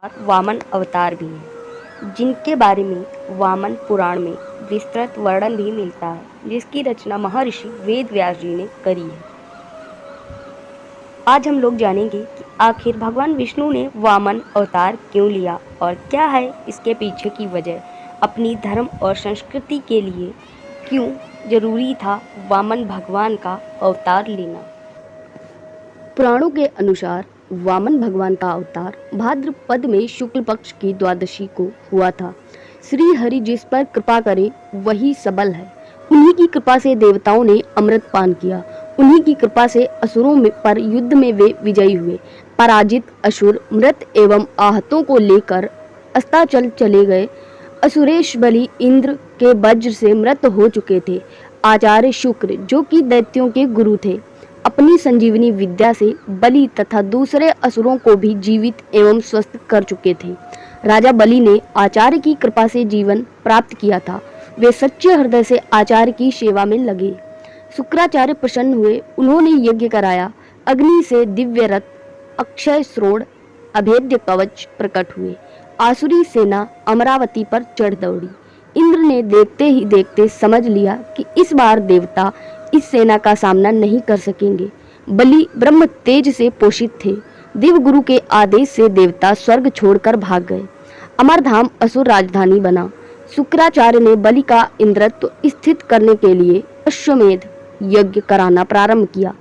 वामन अवतार भी हैं, जिनके बारे में वामन पुराण में विस्तृत वर्णन भी मिलता है, जिसकी रचना महर्षि वेद व्यास जी ने करी है। आज हम लोग जानेंगे कि आखिर भगवान विष्णु ने वामन अवतार क्यों लिया और क्या है इसके पीछे की वजह। अपनी धर्म और संस्कृति के लिए क्यों जरूरी था वामन भगवान का अवतार लेना। पुराणों के अनुसार वामन भगवान का अवतार भाद्रपद में शुक्ल पक्ष की द्वादशी को हुआ था। श्री हरि जिस पर कृपा करे वही सबल है। उन्हीं की कृपा से देवताओं ने अमृत पान किया। उन्हीं की कृपा से असुरों पर युद्ध में वे विजयी हुए। पराजित असुर मृत एवं आहतों को लेकर अस्ताचल चले गए। असुरेश बलि इंद्र के वज्र से मृत हो चुके थे। आचार्य शुक्र जो कि दैत्यों के गुरु थे, अपनी संजीवनी विद्या से बलि तथा दूसरे असुरों को भी जीवित एवं स्वस्थ कर चुके थे। राजा बलि ने आचार्य की कृपा से जीवन प्राप्त किया था। वे सच्चे हृदय से आचार्य की सेवा में लगे। शुक्राचार्य प्रसन्न हुए। उन्होंने यज्ञ कराया। अग्नि से दिव्य रथ, अक्षय श्रोण, अभेद्य कवच प्रकट हुए। आसुरी सेना अमरावती पर चढ़ दौड़ी। इंद्र ने देखते ही देखते समझ लिया कि इस बार देवता इस सेना का सामना नहीं कर सकेंगे। बलि ब्रह्म तेज से पोषित थे। देव गुरु के आदेश से देवता स्वर्ग छोड़कर भाग गए। अमरधाम असुर राजधानी बना। शुक्राचार्य ने बलि का इंद्रत्व स्थित करने के लिए अश्वमेध यज्ञ कराना प्रारंभ किया।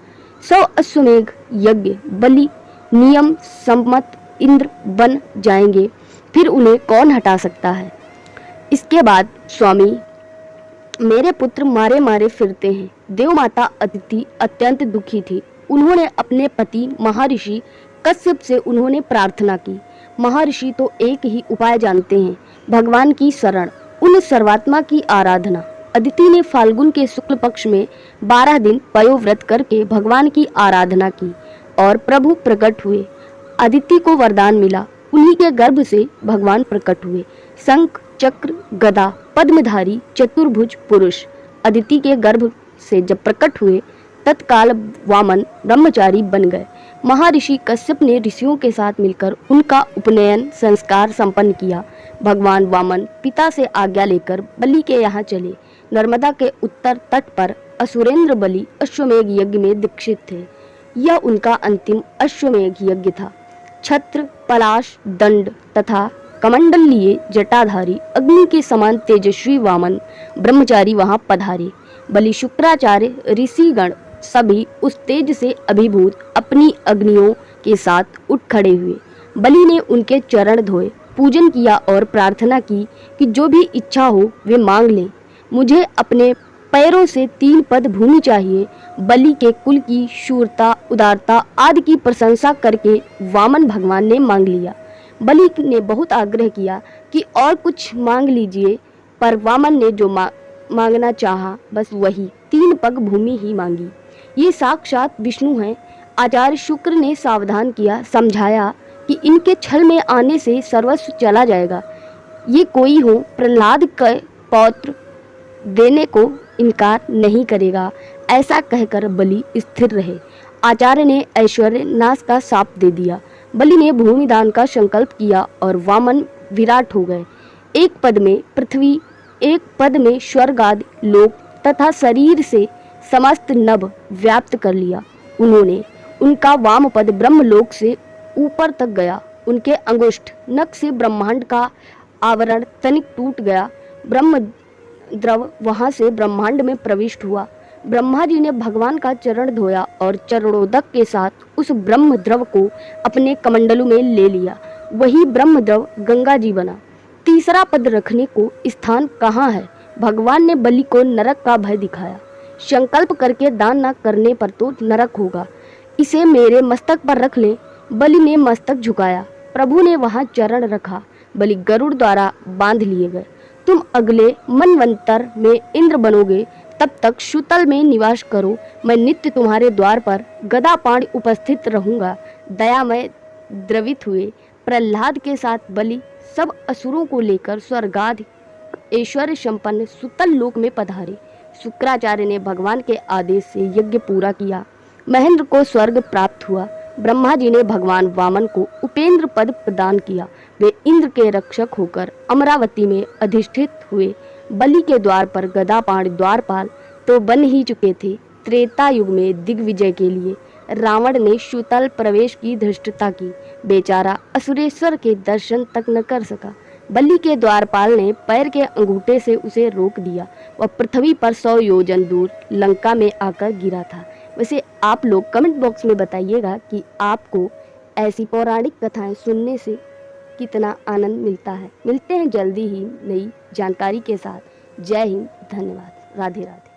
100 अश्वमेध यज्ञ बलि नियम सम्मत इंद्र बन जाएंगे, फिर उन्हें कौन हटा सकता है। इसके बाद स्वामी मेरे पुत्र मारे मारे फिरते हैं। देव माता अदिति अत्यंत दुखी थी। उन्होंने अपने पति महर्षि कश्यप से उन्होंने प्रार्थना की। महर्षि तो एक ही उपाय जानते हैं, भगवान की शरण, उन सर्वात्मा की आराधना। अदिति ने फाल्गुन के शुक्ल पक्ष में 12 दिन पयोव्रत करके भगवान की आराधना की और प्रभु प्रकट हुए। अदिति को वरदान मिला। उन्हीं के गर्भ से भगवान प्रकट हुए। शंख चक्र गदा पद्मधारी चतुर्भुज पुरुष अदिति के गर्भ से जब प्रकट हुए, तत्काल वामन ब्रह्मचारी बन गए। महर्षि कश्यप ने ऋषियों के साथ मिलकर उनका उपनयन संस्कार संपन्न किया। भगवान वामन पिता से आज्ञा लेकर बलि के यहाँ चले। नर्मदा के उत्तर तट पर असुरेंद्र बलि अश्वमेध यज्ञ में दीक्षित थे। यह उनका अंतिम अश्वमेध यज्ञ था। छत्र पलाश दंड तथा कमंडल लिए जटाधारी अग्नि के समान तेजस्वी वामन ब्रह्मचारी वहां पधारे। बलि शुक्राचार्य ऋषिगण सभी उस तेज से अभिभूत अपनी अग्नियों के साथ उठ खड़े हुए। बलि ने उनके चरण धोए, पूजन किया और प्रार्थना की कि जो भी इच्छा हो वे मांग लें। मुझे अपने पैरों से 3 पद भूमि चाहिए। बलि के कुल की शूरता, उदारता आदि की प्रशंसा करके वामन भगवान ने मांग लिया। बलि ने बहुत आग्रह किया कि और कुछ मांग लीजिए, पर वामन ने जो मांगना चाहा बस वही 3 पग भूमि ही मांगी। ये साक्षात विष्णु हैं। आचार्य शुक्र ने सावधान किया, समझाया कि इनके छल में आने से सर्वस्व चला जाएगा। ये कोई हो प्रहलाद का पौत्र देने को इनकार नहीं करेगा। ऐसा कहकर बलि स्थिर रहे। आचार्य ने ऐश्वर्य नाश का शाप दे दिया। बलि ने भूमिदान का संकल्प किया और वामन विराट हो गए। एक पद में पृथ्वी, एक पद में स्वर्ग आदि लोक तथा शरीर से समस्त नभ व्याप्त कर लिया। उनका वाम पद ब्रह्मलोक से ऊपर तक गया। उनके अंगुष्ठ नख से ब्रह्मांड का आवरण तनिक टूट गया। ब्रह्म द्रव वहां से ब्रह्मांड में प्रविष्ट हुआ। ब्रह्मा जी ने भगवान का चरण धोया और चरणोदक के साथ उस ब्रह्म द्रव को अपने कमंडलों में ले लिया। वही ब्रह्म द्रव गंगा जी बना। तीसरा पद रखने को स्थान कहाँ है? भगवान ने बलि को नरक का भय दिखाया। संकल्प करके दान न करने पर तो नरक होगा। इसे मेरे मस्तक पर रख ले। बलि ने मस्तक झुकाया। प्रभु ने वहां चरण रखा। बलि गरुड़ द्वारा बांध लिए गए। तुम अगले मनवंतर में इंद्र बनोगे, तब तक शुतल में निवास करो। मैं नित्य तुम्हारे द्वार पर गदापाण उपस्थित रहूंगा। दयामय द्रवित हुए प्रहलाद के साथ बलि सब असुरों को लेकर स्वर्गादि ऐश्वर्य संपन्न सुतल लोक में पधारे। शुक्राचार्य ने भगवान के आदेश से यज्ञ पूरा किया। महेंद्र को स्वर्ग प्राप्त हुआ। ब्रह्मा जी ने भगवान वामन को उपेंद्र पद प्रदान किया। वे इंद्र के रक्षक होकर अमरावती में अधिष्ठित हुए। बलि के द्वार पर गदापाण द्वारपाल तो बन ही चुके थे। त्रेता युग में दिग्विजय के लिए रावण ने शुतल प्रवेश की धृष्टता की। बेचारा असुरेश्वर के दर्शन तक न कर सका। बलि के द्वारपाल ने पैर के अंगूठे से उसे रोक दिया। वह पृथ्वी पर 100 योजन दूर लंका में आकर गिरा था। वैसे आप लोग कमेंट बॉक्स में बताइएगा कि आपको ऐसी पौराणिक कथाएं सुनने से कितना आनंद मिलता है। मिलते हैं जल्दी ही नई जानकारी के साथ। जय हिंद, धन्यवाद, राधे राधे।